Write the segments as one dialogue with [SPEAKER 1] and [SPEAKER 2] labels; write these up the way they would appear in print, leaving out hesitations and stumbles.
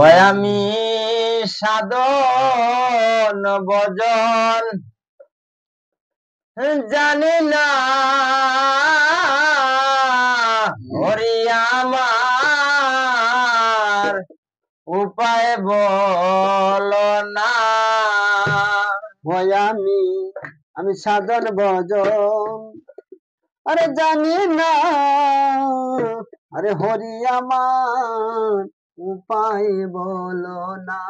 [SPEAKER 1] ওই আমি সাধন ভজন জানি না, হরি আমার উপায় বলো না।
[SPEAKER 2] ওই আমি সাধন ভজন আরে জানি না, আরে হরি আমার উপায় বলো না।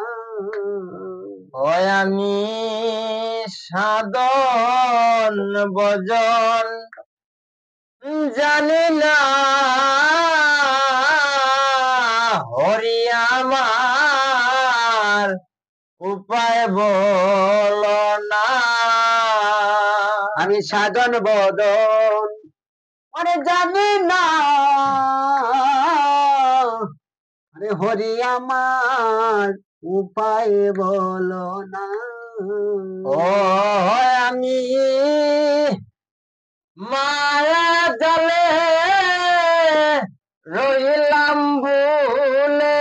[SPEAKER 1] ওই আমি সাধন ভজন জানি না, হরি আমার উপায় বলো না।
[SPEAKER 2] আমি সাধন ভজন আরে জানি না, আরে হরি আমার উপায় বলো না।
[SPEAKER 1] ও আমি মায়া জালে রইলাম ভুলে,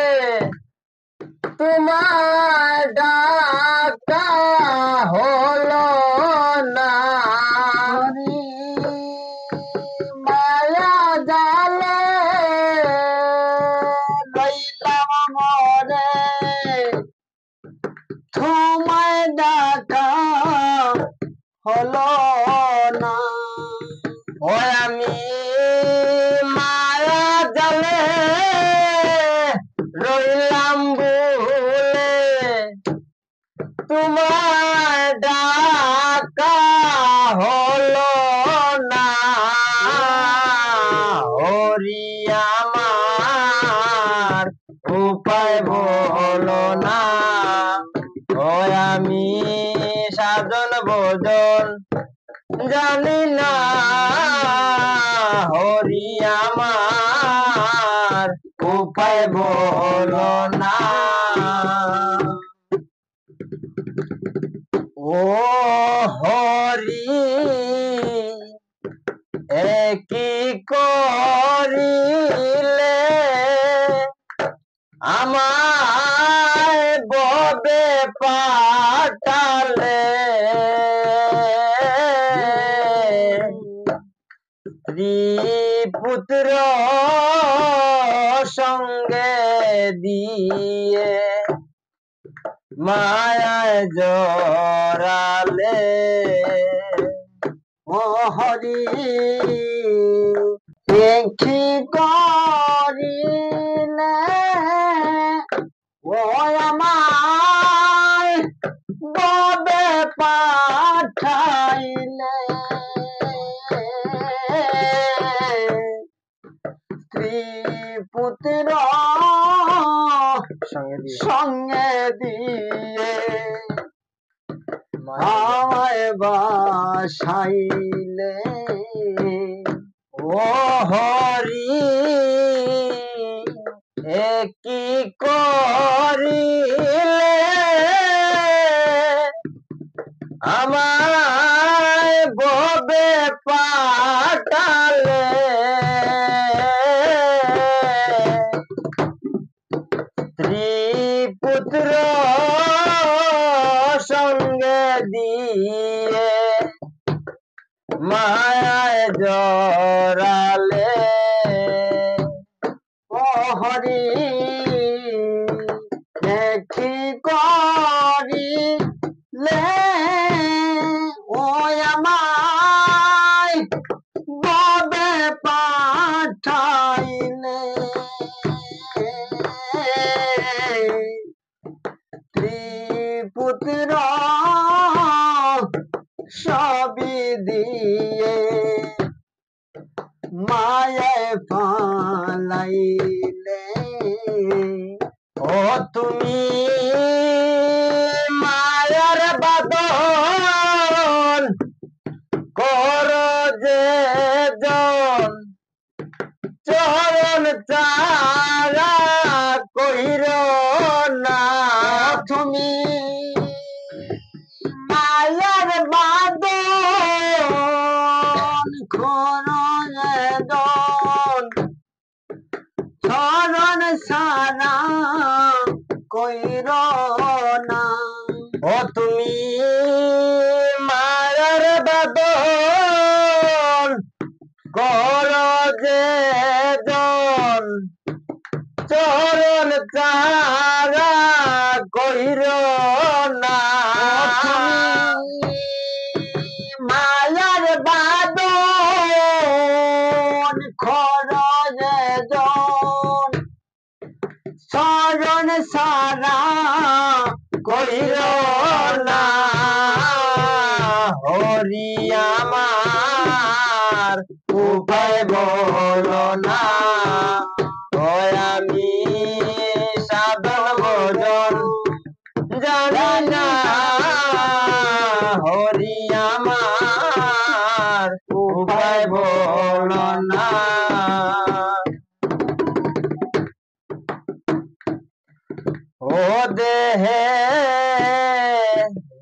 [SPEAKER 1] তোমার ডাকা হলো না।
[SPEAKER 2] মায়া জালে রইলাম মরে, তোমায় ডাকা হলো না।
[SPEAKER 1] ওই আমি মায়া জালে রইলাম ভুলে, তোমার ডাকা হলো না। হরি আমার উপায় বলো না। ওই আমি সাধন ভজন জানি না, হরি আমার উপায় বলো না। ও হরি কি করিলে আমায় ববে পাঠালে, পুত্র সঙ্গে দিয়ে মায়ায় জড়ালে।
[SPEAKER 2] ও হরি কি করিলে ও আমায় ববে পাঠাইলে, স্ত্রী পুত্র সঙ্গে দিয়ে আমায় বাসাইলে।
[SPEAKER 1] ও হরি কি করিলে আমায় ববে পাঠালে, স্ত্রী পুত্র সঙ্গে দিয়ে মায়ায় জড়ালে।
[SPEAKER 2] ও হরি কি করিলে ও আমায় ববে পাঠাইলে, ত্রিপুত্র সবই দিয়ে মায়ায় পালাইলে।
[SPEAKER 1] ও তুমি মায়ার বাদন কর যে জন, চরণ চারা কইর না।
[SPEAKER 2] তুমি মায়ার বাদন খরণ চরণ সারা কইর না।
[SPEAKER 1] ও তুমি মায়ার বাদন কর যে জন চরণ চারা কইর না।
[SPEAKER 2] মায়ার বাদন খরজে জন শরণ সারা
[SPEAKER 1] কইর না। হরি আমার উপায় বলো না। ওই আমি সাধন ভজন জানি না। হরি আমার উপায় বলো না। ও দেহে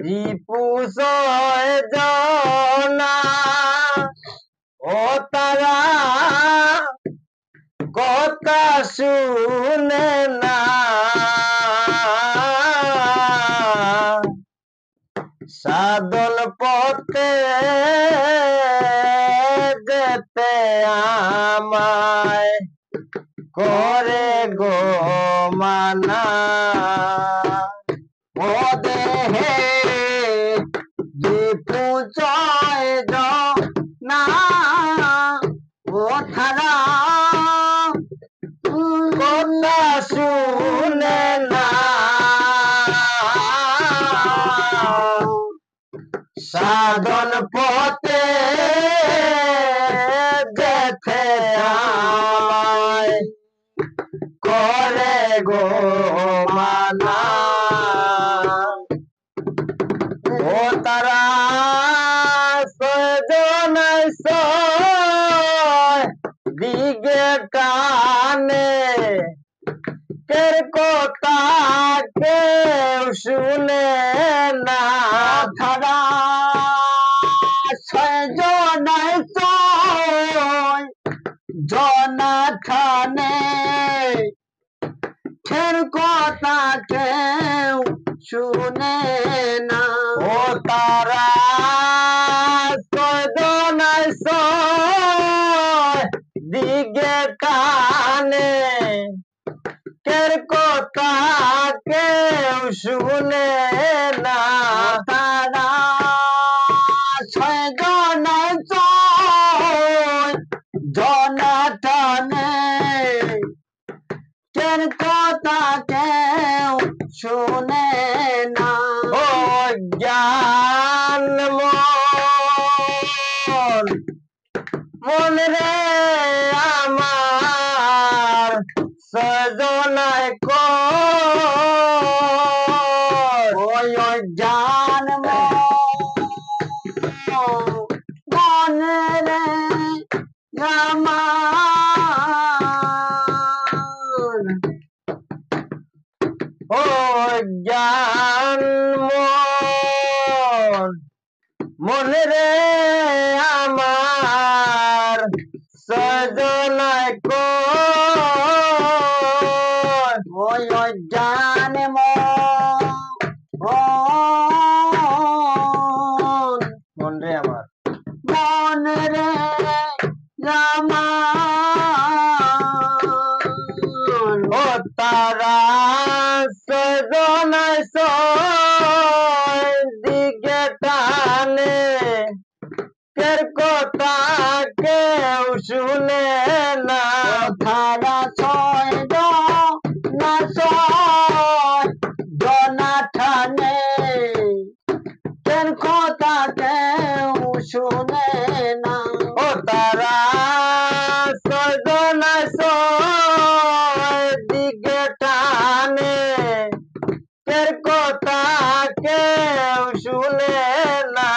[SPEAKER 1] রিপুষয় জনা ও তারা কথা শুনে না। সাধন পথে যেতে আমায় করে গো মানা।
[SPEAKER 2] ও দেহে দীপু জয় না ও থারা
[SPEAKER 1] কথা শুনে না। সাধন পথে যেতে আমায় করে গো মানা। ও তারা সজনাই দিগে টানে কের কথা কেউ শুনে না।
[SPEAKER 2] থারা ছয়জনাই জনাঠানে ফের কথা কেউ শুনে না।
[SPEAKER 1] ও তারা সজনাই দিগে টানে কের কথা কেউ শুনে না।
[SPEAKER 2] তারা ছয়জনাই জনাঠানে ফের কথা কেউ শুনে না।
[SPEAKER 1] ও জ্ঞান মন রে আমার সজনায়
[SPEAKER 2] ওই জান মনে রে আমার
[SPEAKER 1] ও জ্ঞান মন রে আমার সজনায়
[SPEAKER 2] ওই জান
[SPEAKER 1] মন রে আমার
[SPEAKER 2] মনে রে আমার
[SPEAKER 1] ও তারা সজনায় দিগে টানে কের কথা কেউ শুনে না।
[SPEAKER 2] থারা জনাঠানে কেন কথা কেউ শুনে না।
[SPEAKER 1] ও তারা সজনায় দিগে টানে কের কথা কেউ শুনে না।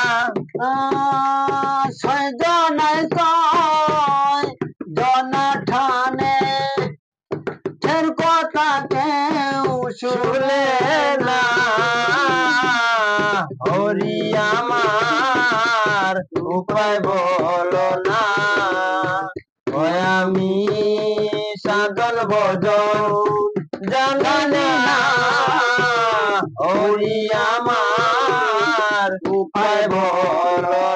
[SPEAKER 2] ছয়জনাই জনাঠানে ফের কথা কেউ
[SPEAKER 1] শুনে না। হরি আমার উপায় বলো না। ওই আমি সাধন ভজন জানি না। ওরি আমার উপায় বলো